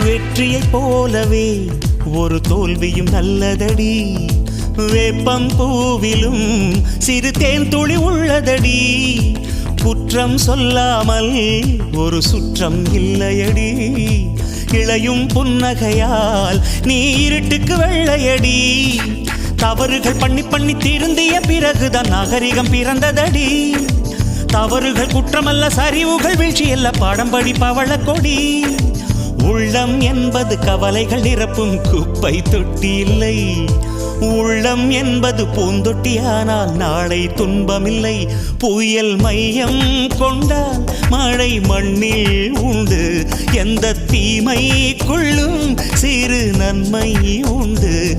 வெற்றியைப் போலவே ஒரு தோல்வியும் நல்லதடி. வேப்பம் பூவிலும் சிறு தேன் துளி உள்ளதடி. குற்றம் சொல்லாமல் ஒரு சுற்றம் இல்லையடி. இளையும் புன்னகையால் நீ இருட்டுக்கு வெள்ளையடி. தவறுகள் பண்ணி பண்ணி திருந்திய பிறகுதான் நாகரிகம் பிறந்ததடி. தவறுகள் குற்றமல்ல, சரிவுகள் வீழ்ச்சியல்ல, பாடம்படி பவள கொடி. உள்ளம் என்பது கவலைகள் நிரப்பும் குப்பை தொட்டி இல்லை. உள்ளம் என்பது பூந்தொட்டியானால் நாளை துன்பமில்லை. புயல் மையம் கொண்டால் மழை மண்ணில் உண்டு. எந்த தீமைக்குள்ளும் சிறு நன்மை உண்டு.